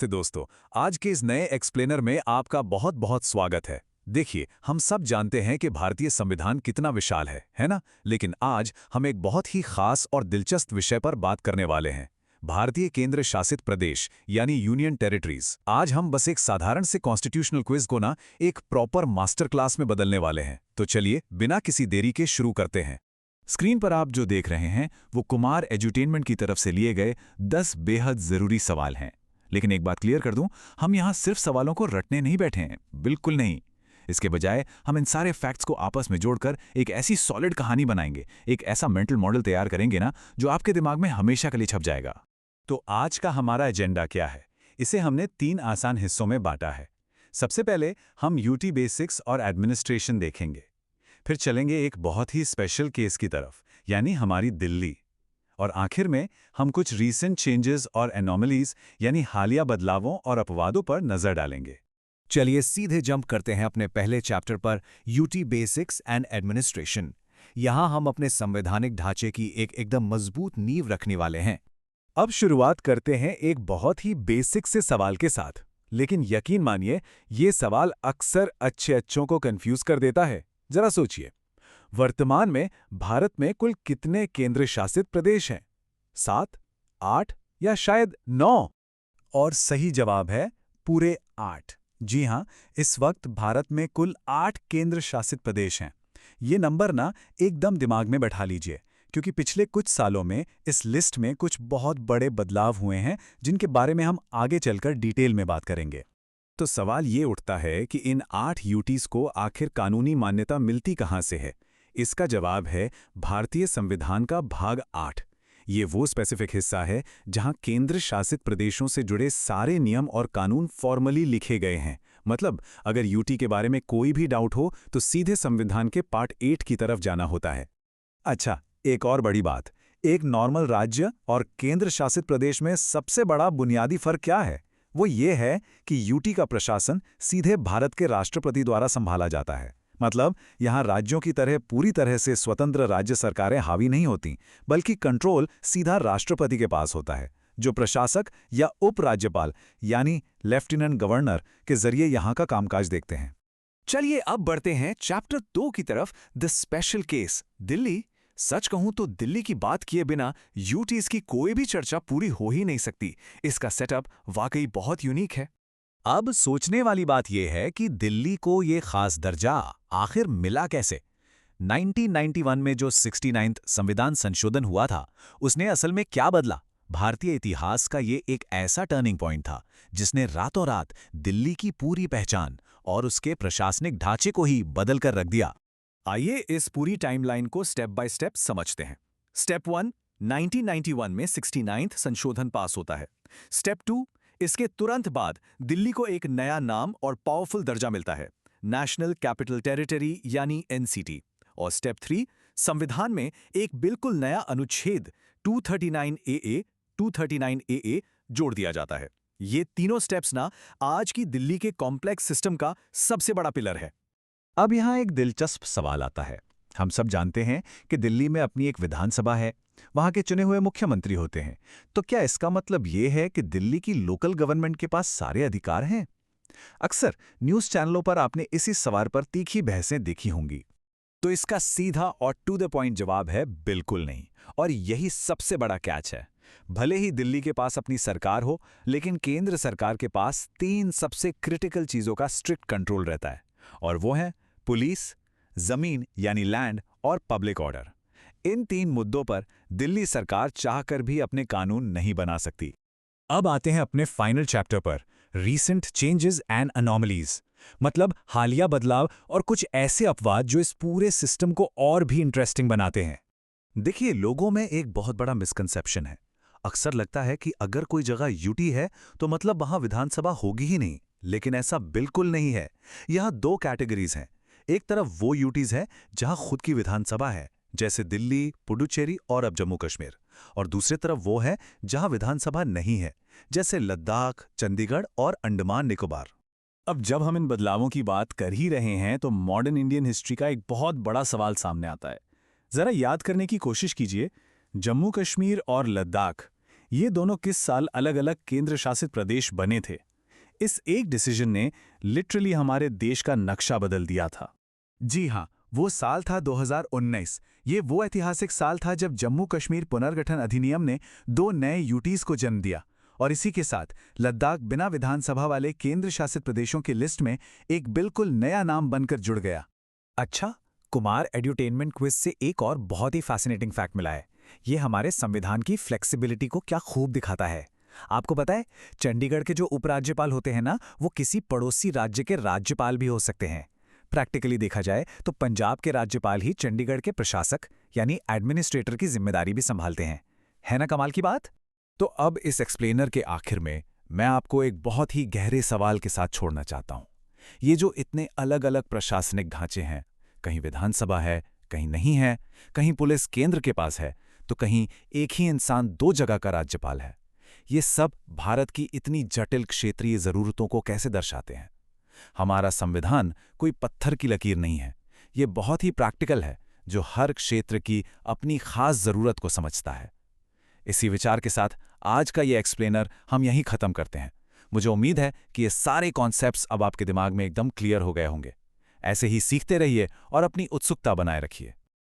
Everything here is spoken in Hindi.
नमस्ते दोस्तों। आज के इस नए एक्सप्लेनर में आपका बहुत बहुत स्वागत है। देखिए, हम सब जानते हैं कि भारतीय संविधान कितना विशाल है ना? लेकिन आज हम एक बहुत ही खास और दिलचस्प विषय पर बात करने वाले हैं। भारतीय केंद्र शासित प्रदेश यानी यूनियन टेरिटरीज। आज हम बस एक साधारण से कॉन्स्टिट्यूशनल क्विज को ना एक प्रॉपर मास्टर क्लास में बदलने वाले हैं। तो चलिए बिना किसी देरी के शुरू करते हैं। स्क्रीन पर आप जो देख रहे हैं वो कुमार एजुटेनमेंट की तरफ से लिए गए 10 बेहद जरूरी सवाल हैं। लेकिन एक बात क्लियर कर दूं, हम यहां सिर्फ सवालों को रटने नहीं बैठे हैं, बिल्कुल नहीं। इसके बजाय हम इन सारे फैक्ट्स को आपस में जोड़कर एक ऐसी सॉलिड कहानी बनाएंगे, एक ऐसा मेंटल मॉडल तैयार करेंगे ना जो आपके दिमाग में हमेशा के लिए छप जाएगा। तो आज का हमारा एजेंडा क्या है? इसे हमने 3 आसान हिस्सों में बांटा है। सबसे पहले हम यूटी बेसिक्स और एडमिनिस्ट्रेशन देखेंगे। फिर चलेंगे एक बहुत ही स्पेशल केस की तरफ, यानी हमारी दिल्ली। और आखिर में हम कुछ रीसेंट चेंजेस और एनोमलीज यानी हालिया बदलावों और अपवादों पर नजर डालेंगे। चलिए सीधे जंप करते हैं अपने पहले चैप्टर पर, यूटी बेसिक्स एंड एडमिनिस्ट्रेशन। यहां हम अपने संवैधानिक ढांचे की एक एकदम मजबूत नींव रखने वाले हैं। अब शुरुआत करते हैं एक बहुत ही बेसिक से सवाल के साथ। लेकिन यकीन मानिए, ये सवाल अक्सर अच्छों को कंफ्यूज कर देता है। जरा सोचिए, वर्तमान में भारत में कुल कितने केंद्र शासित प्रदेश हैं? 7, 8 या शायद 9? और सही जवाब है पूरे 8। जी हां, इस वक्त भारत में कुल 8 केंद्र शासित प्रदेश हैं। ये नंबर ना एकदम दिमाग में बैठा लीजिए, क्योंकि पिछले कुछ सालों में इस लिस्ट में कुछ बहुत बड़े बदलाव हुए हैं जिनके बारे में हम आगे चलकर डिटेल में बात करेंगे। तो सवाल ये उठता है कि इन 8 यूटीज को आखिर कानूनी मान्यता मिलती कहां से है? इसका जवाब है भारतीय संविधान का भाग 8। ये वो स्पेसिफिक हिस्सा है जहां केंद्र शासित प्रदेशों से जुड़े सारे नियम और कानून फॉर्मली लिखे गए हैं। मतलब अगर यूटी के बारे में कोई भी डाउट हो तो सीधे संविधान के पार्ट 8 की तरफ जाना होता है। अच्छा, एक और बड़ी बात, एक नॉर्मल राज्य और केंद्र शासित प्रदेश में सबसे बड़ा बुनियादी फर्क क्या है? वो ये है कि यूटी का प्रशासन सीधे भारत के राष्ट्रपति द्वारा संभाला जाता है। मतलब यहां राज्यों की तरह पूरी तरह से स्वतंत्र राज्य सरकारें हावी नहीं होती, बल्कि कंट्रोल सीधा राष्ट्रपति के पास होता है, जो प्रशासक या उपराज्यपाल यानी लेफ्टिनेंट गवर्नर के जरिए यहां का कामकाज देखते हैं। चलिए अब बढ़ते हैं चैप्टर 2 की तरफ, द स्पेशल केस, दिल्ली। सच कहूं तो दिल्ली की बात किए बिना यूटीज की कोई भी चर्चा पूरी हो ही नहीं सकती। इसका सेटअप वाकई बहुत यूनिक है। अब सोचने वाली बात यह है कि दिल्ली को ये खास दर्जा आखिर मिला कैसे? 1991 में जो 69th संविधान संशोधन हुआ था, उसने असल में क्या बदला? भारतीय इतिहास का ये एक ऐसा टर्निंग पॉइंट था जिसने रातों रात दिल्ली की पूरी पहचान और उसके प्रशासनिक ढांचे को ही बदल कर रख दिया। आइए इस पूरी टाइमलाइन को स्टेप बाय स्टेप समझते हैं। स्टेप 1, 1991 में 69th संशोधन पास होता है। स्टेप 2, इसके तुरंत बाद दिल्ली को एक नया नाम और पावरफुल दर्जा मिलता है, नेशनल कैपिटल टेरिटरी यानी एनसीटी। और स्टेप 3, संविधान में एक बिल्कुल नया अनुच्छेद 239AA जोड़ दिया जाता है। ये तीनों स्टेप्स ना आज की दिल्ली के कॉम्प्लेक्स सिस्टम का सबसे बड़ा पिलर है। अब यहाँ एक दिलचस्प सवाल आता है। हम सब जानते हैं कि दिल्ली में अपनी एक विधानसभा है, वहां के चुने हुए मुख्यमंत्री होते हैं। तो क्या इसका मतलब ये है कि दिल्ली की लोकल गवर्नमेंट के पास सारे अधिकार हैं? अक्सर न्यूज चैनलों पर आपने इसी सवाल पर तीखी बहसें देखी होंगी। तो इसका सीधा और टू द पॉइंट जवाब है बिल्कुल नहीं। और यही सबसे बड़ा कैच है। भले ही दिल्ली के पास अपनी सरकार हो, लेकिन केंद्र सरकार के पास 3 सबसे क्रिटिकल चीजों का स्ट्रिक्ट कंट्रोल रहता है, और वो है पुलिस, जमीन यानी लैंड और पब्लिक ऑर्डर। इन 3 मुद्दों पर दिल्ली सरकार चाहकर भी अपने कानून नहीं बना सकती। अब आते हैं अपने फाइनल चैप्टर पर, रीसेंट चेंजेस एंड अनोमलीज। मतलब हालिया बदलाव और कुछ ऐसे अपवाद जो इस पूरे सिस्टम को और भी इंटरेस्टिंग बनाते हैं। देखिए, लोगों में एक बहुत बड़ा मिसकंसेप्शन है। अक्सर लगता है कि अगर कोई जगह यूटी है तो मतलब वहां विधानसभा होगी ही नहीं, लेकिन ऐसा बिल्कुल नहीं है। यहां 2 कैटेगरीज हैं। एक तरफ वो यूटीज है जहां खुद की विधानसभा है, जैसे दिल्ली, पुडुचेरी और अब जम्मू कश्मीर। और दूसरी तरफ वो है जहां विधानसभा नहीं है, जैसे लद्दाख, चंडीगढ़ और अंडमान निकोबार। अब जब हम इन बदलावों की बात कर ही रहे हैं तो मॉडर्न इंडियन हिस्ट्री का एक बहुत बड़ा सवाल सामने आता है। जरा याद करने की कोशिश कीजिए, जम्मू कश्मीर और लद्दाख, ये दोनों किस साल अलग-अलग केंद्र शासित प्रदेश बने थे? इस एक डिसीजन ने लिटरली हमारे देश का नक्शा बदल दिया था। जी हाँ, वो साल था 2019। ये वो ऐतिहासिक साल था जब जम्मू कश्मीर पुनर्गठन अधिनियम ने 2 नए यूटीज को जन्म दिया और इसी के साथ लद्दाख बिना विधानसभा वाले केंद्र शासित प्रदेशों की लिस्ट में एक बिल्कुल नया नाम बनकर जुड़ गया। अच्छा, कुमार एड्यूटेनमेंट क्विज से एक और बहुत ही फैसिनेटिंग फैक्ट मिला है। ये हमारे संविधान की फ्लेक्सिबिलिटी को क्या खूब दिखाता है। आपको पता है, चंडीगढ़ के जो उपराज्यपाल होते हैं ना, वो किसी पड़ोसी राज्य के राज्यपाल भी हो सकते हैं। प्रैक्टिकली देखा जाए तो पंजाब के राज्यपाल ही चंडीगढ़ के प्रशासक यानी एडमिनिस्ट्रेटर की जिम्मेदारी भी संभालते हैं। है ना कमाल की बात? तो अब इस एक्सप्लेनर के आखिर में मैं आपको एक बहुत ही गहरे सवाल के साथ छोड़ना चाहता हूं। ये जो इतने अलग-अलग प्रशासनिक ढांचे हैं, कहीं विधानसभा है, कहीं नहीं है, कहीं पुलिस केंद्र के पास है, तो कहीं एक ही इंसान 2 जगह का राज्यपाल है। ये सब भारत की इतनी जटिल क्षेत्रीय ज़रूरतों को कैसे दर्शाते हैं? हमारा संविधान कोई पत्थर की लकीर नहीं है। ये बहुत ही प्रैक्टिकल है, जो हर क्षेत्र की अपनी खास ज़रूरत को समझता है। इसी विचार के साथ आज का ये एक्सप्लेनर हम यहीं ख़त्म करते हैं। मुझे उम्मीद है कि ये सारे कॉन्सेप्ट्स अब आपके दिमाग में एकदम क्लियर हो गए होंगे। ऐसे ही सीखते रहिए और अपनी उत्सुकता बनाए रखिए।